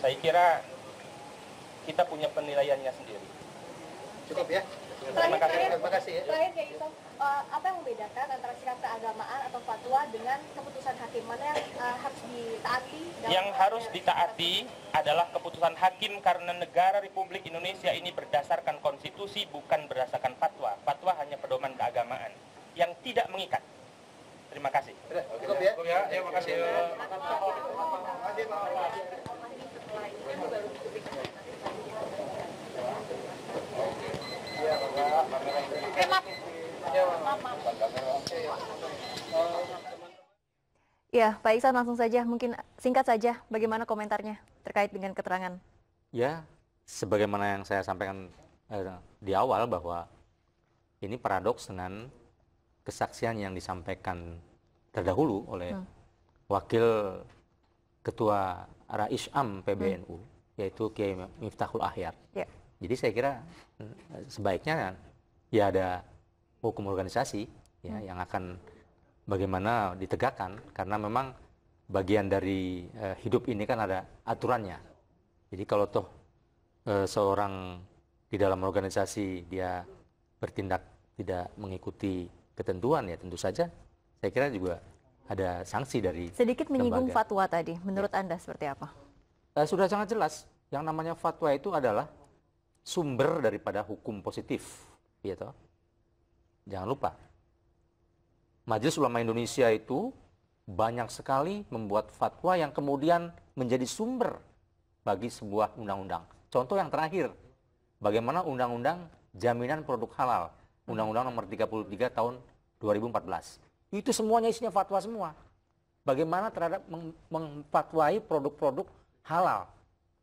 Saya kira kita punya penilaiannya sendiri. Cukup ya? Terima kasih. Terakhir Kiai Isom, apa yang membedakan antara sikap keagamaan atau fatwa dengan keputusan hakim? Mana yang harus ditaati? Yang harus ditaati adalah keputusan hakim karena negara Republik Indonesia ini berdasarkan konstitusi bukan berdasarkan fatwa. Fatwa hanya pedoman keagamaan yang tidak mengikat. Terima kasih. Cukup ya? Cukup ya, terima kasih. Ya, Pak Iksan langsung saja, mungkin singkat saja bagaimana komentarnya terkait dengan keterangan. Ya, sebagaimana yang saya sampaikan di awal bahwa ini paradoks dengan kesaksian yang disampaikan terdahulu oleh Wakil Ketua Rais Am PBNU, yaitu Kiai Miftahul Ahyar. Ya. Jadi saya kira sebaiknya ya ada hukum organisasi ya yang akan bagaimana ditegakkan, karena memang bagian dari hidup ini kan ada aturannya. Jadi kalau toh seorang di dalam organisasi dia bertindak tidak mengikuti ketentuan, ya tentu saja saya kira juga ada sanksi dari Sedikit menyinggung lembaga. fatwa tadi, menurut Anda seperti apa? Sudah sangat jelas, yang namanya fatwa itu adalah sumber daripada hukum positif, ya toh. Jangan lupa, Majelis Ulama Indonesia itu banyak sekali membuat fatwa yang kemudian menjadi sumber bagi sebuah undang-undang. Contoh yang terakhir, bagaimana undang-undang jaminan produk halal, Undang-Undang Nomor 33 Tahun 2014. Itu semuanya isinya fatwa semua. Bagaimana terhadap memfatwai produk-produk halal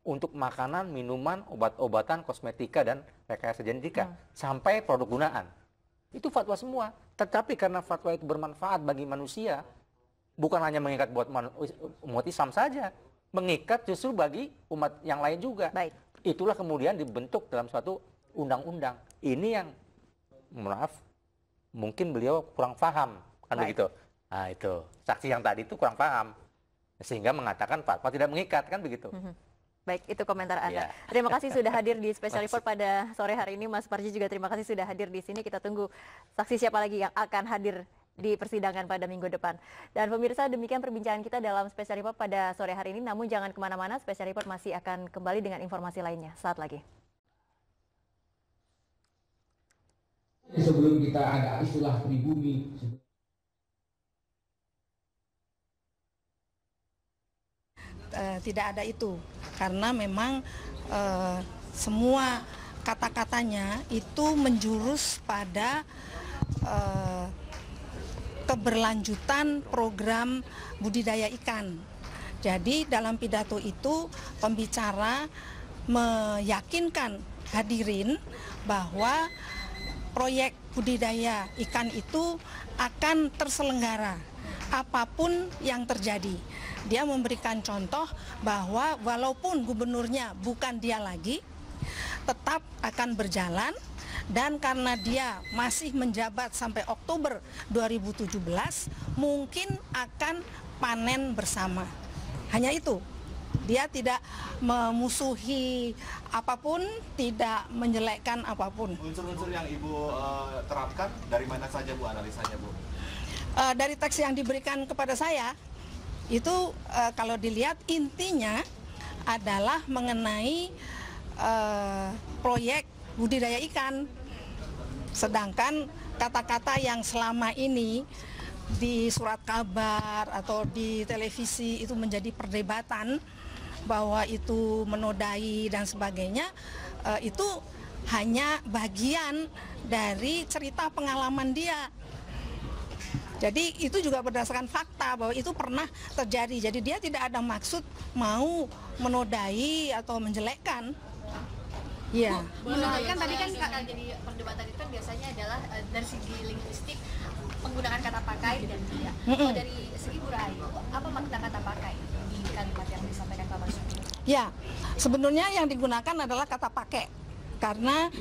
untuk makanan, minuman, obat-obatan, kosmetika, dan rekayasa genetika sampai produk gunaan. Itu fatwa semua. Tetapi karena fatwa itu bermanfaat bagi manusia, bukan hanya mengikat buat umat Islam saja, mengikat justru bagi umat yang lain juga. Baik. Itulah kemudian dibentuk dalam suatu undang-undang. Ini yang, maaf, mungkin beliau kurang paham, kan begitu. Nah itu, saksi yang tadi itu kurang paham, sehingga mengatakan fatwa tidak mengikat, kan begitu. Baik, itu komentar Anda. Ya. Terima kasih sudah hadir di Special Report pada sore hari ini. Mas Parji juga terima kasih sudah hadir di sini. Kita tunggu saksi siapa lagi yang akan hadir di persidangan pada minggu depan. Dan pemirsa, demikian perbincangan kita dalam Special Report pada sore hari ini. Namun jangan kemana-mana, Special Report masih akan kembali dengan informasi lainnya saat lagi. Sebelum kita ada istilah pribumi, tidak ada itu, karena memang semua kata-katanya itu menjurus pada keberlanjutan program budidaya ikan. Jadi dalam pidato itu pembicara meyakinkan hadirin bahwa proyek budidaya ikan itu akan terselenggara apapun yang terjadi. Dia memberikan contoh bahwa walaupun gubernurnya bukan dia lagi, tetap akan berjalan, dan karena dia masih menjabat sampai Oktober 2017, mungkin akan panen bersama. Hanya itu. Dia tidak memusuhi apapun, tidak menjelekkan apapun. Unsur-unsur yang Ibu terapkan dari mana saja Bu analisanya Bu? Dari teks yang diberikan kepada saya, itu kalau dilihat intinya adalah mengenai proyek budidaya ikan. Sedangkan kata-kata yang selama ini di surat kabar atau di televisi itu menjadi perdebatan bahwa itu menodai dan sebagainya, itu hanya bagian dari cerita pengalaman dia. Jadi itu juga berdasarkan fakta bahwa itu pernah terjadi. Jadi dia tidak ada maksud mau menodai atau menjelekkan. Iya. Menodaikan tadi kan jadi perdebatan itu kan biasanya adalah dari segi linguistik penggunaan kata pakai dan dia. Kalau dari segi Bu Rahayu, apa makna kata pakai di kalimat yang disampaikan Pak Marsudi? Ya, sebenarnya yang digunakan adalah kata pakai. Karena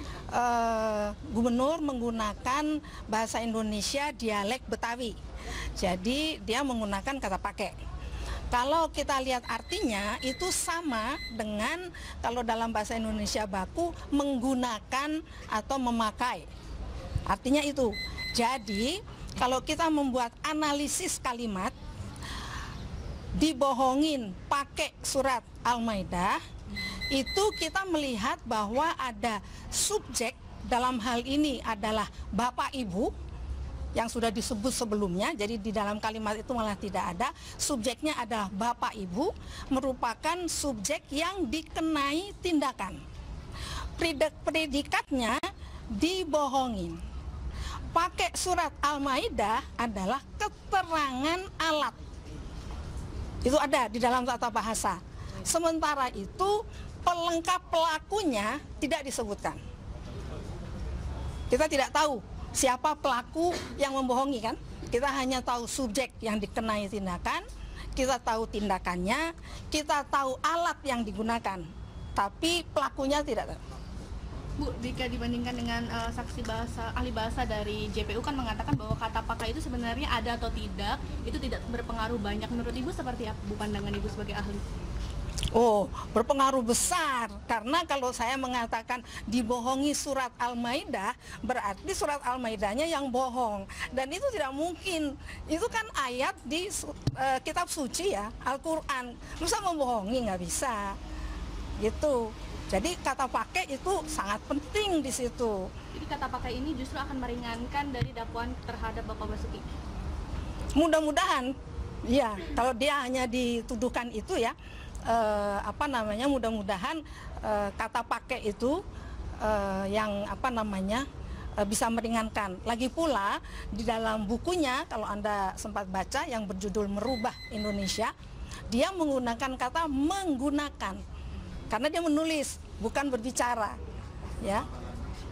gubernur menggunakan bahasa Indonesia dialek Betawi, jadi dia menggunakan kata pakai. Kalau kita lihat artinya itu sama dengan kalau dalam bahasa Indonesia baku menggunakan atau memakai. Artinya itu. Jadi kalau kita membuat analisis kalimat dibohongin pakai surat Al-Maidah, itu kita melihat bahwa ada subjek, dalam hal ini adalah Bapak Ibu yang sudah disebut sebelumnya. Jadi di dalam kalimat itu malah tidak ada. Subjeknya adalah Bapak Ibu, merupakan subjek yang dikenai tindakan. Predikatnya dibohongin. Pakai surat Al-Maidah adalah keterangan alat. Itu ada di dalam tata bahasa. Sementara itu pelengkap pelakunya tidak disebutkan. Kita tidak tahu siapa pelaku yang membohongi kan? Kita hanya tahu subjek yang dikenai tindakan, kita tahu tindakannya, kita tahu alat yang digunakan, tapi pelakunya tidak tahu. Bu, jika dibandingkan dengan saksi bahasa ahli bahasa dari JPU kan mengatakan bahwa kata pakai itu sebenarnya ada atau tidak, itu tidak berpengaruh banyak. Menurut Ibu seperti apa Bu pandangan Ibu sebagai ahli? Oh, berpengaruh besar, karena kalau saya mengatakan dibohongi surat Al-Maidah, berarti surat Al-Maidahnya yang bohong, dan itu tidak mungkin. Itu kan ayat di kitab suci ya, Al-Quran, masa membohongi, nggak bisa gitu. Jadi kata pakai itu sangat penting di situ. Jadi kata pakai ini justru akan meringankan dari dakwaan terhadap Bapak Basuki? Mudah-mudahan, ya, kalau dia hanya dituduhkan itu ya, mudah-mudahan kata pakai itu yang bisa meringankan. Lagi pula di dalam bukunya, kalau Anda sempat baca yang berjudul Merubah Indonesia, dia menggunakan kata menggunakan karena dia menulis bukan berbicara, ya.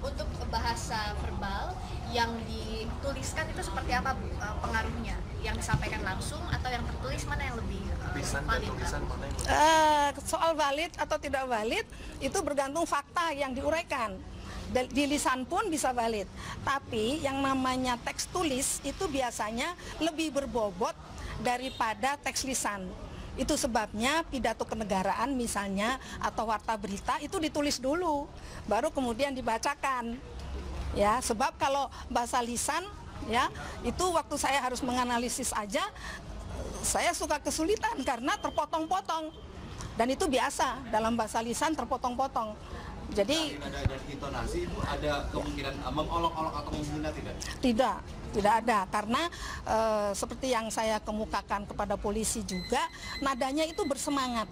Untuk bahasa verbal yang dituliskan itu seperti apa Bu, pengaruhnya? Yang disampaikan langsung atau yang tertulis, mana yang lebih valid? Soal valid atau tidak valid itu bergantung fakta yang diuraikan. Di lisan pun bisa valid, tapi yang namanya teks tulis itu biasanya lebih berbobot daripada teks lisan. Itu sebabnya pidato kenegaraan misalnya atau warta berita itu ditulis dulu, baru kemudian dibacakan. Ya, sebab kalau bahasa lisan ya, itu waktu saya harus menganalisis aja saya suka kesulitan karena terpotong-potong. Dan itu biasa dalam bahasa lisan, terpotong-potong. Jadi ada intonasi itu ada kemungkinan mengolok-olok atau menghina tidak? Tidak ada, karena seperti yang saya kemukakan kepada polisi juga, nadanya itu bersemangat,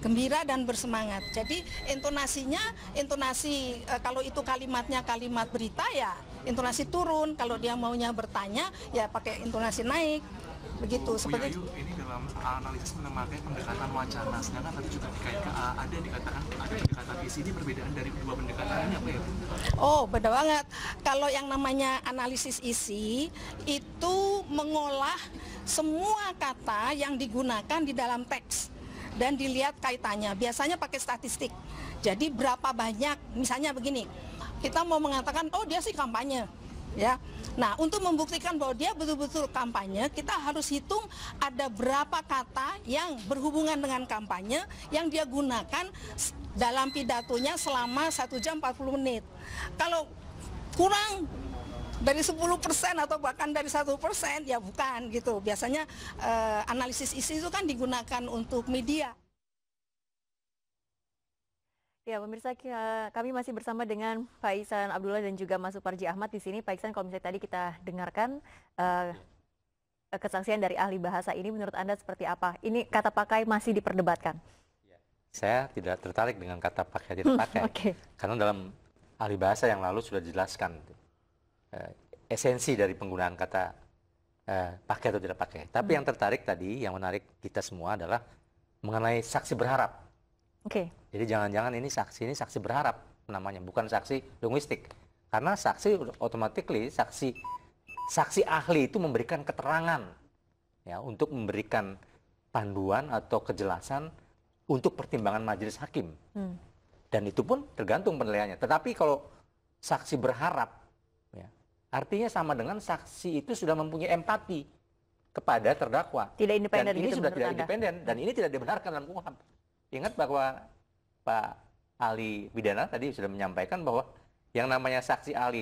gembira dan bersemangat. Jadi intonasi kalau itu kalimatnya kalimat berita ya intonasi turun, kalau dia maunya bertanya ya pakai intonasi naik. Begitu. Seperti ini dalam analisis memakai pendekatan wacana, sedangkan tadi juga dikatakan ada pendekatan visi. Ini perbedaan dari dua pendekatan ini apa ya? Oh, beda banget. Kalau yang namanya analisis isi itu mengolah semua kata yang digunakan di dalam teks dan dilihat kaitannya. Biasanya pakai statistik. Jadi berapa banyak, misalnya begini, kita mau mengatakan oh dia sih kampanye, ya. Nah, untuk membuktikan bahwa dia betul-betul kampanye, kita harus hitung ada berapa kata yang berhubungan dengan kampanye yang dia gunakan dalam pidatonya selama 1 jam 40 menit. Kalau kurang dari 10% atau bahkan dari 1%, ya bukan gitu. Biasanya analisis isi itu kan digunakan untuk media. Ya, pemirsa, kami masih bersama dengan Pak Ihsan Abdullah dan juga Mas Suparji Ahmad di sini. Pak Ihsan, kalau misalnya tadi kita dengarkan kesaksian dari ahli bahasa ini, menurut Anda seperti apa? Ini kata pakai masih diperdebatkan. Saya tidak tertarik dengan kata pakai tidak pakai, Okay. Karena dalam ahli bahasa yang lalu sudah dijelaskan esensi dari penggunaan kata pakai atau tidak pakai. Tapi yang tertarik tadi, yang menarik kita semua adalah mengenai saksi berharap. Oke. Jadi jangan-jangan ini saksi berharap namanya, bukan saksi linguistik. Karena saksi automatically saksi ahli itu memberikan keterangan ya untuk memberikan panduan atau kejelasan untuk pertimbangan majelis hakim. Dan itu pun tergantung penilaiannya. Tetapi kalau saksi berharap ya, artinya sama dengan saksi itu sudah mempunyai empati kepada terdakwa. Tidak independen Dan ini gitu sudah menurut tidak Anda? independen dan ini tidak dibenarkan dalam KUHP. Ingat bahwa Pak ahli pidana tadi sudah menyampaikan bahwa yang namanya saksi ahli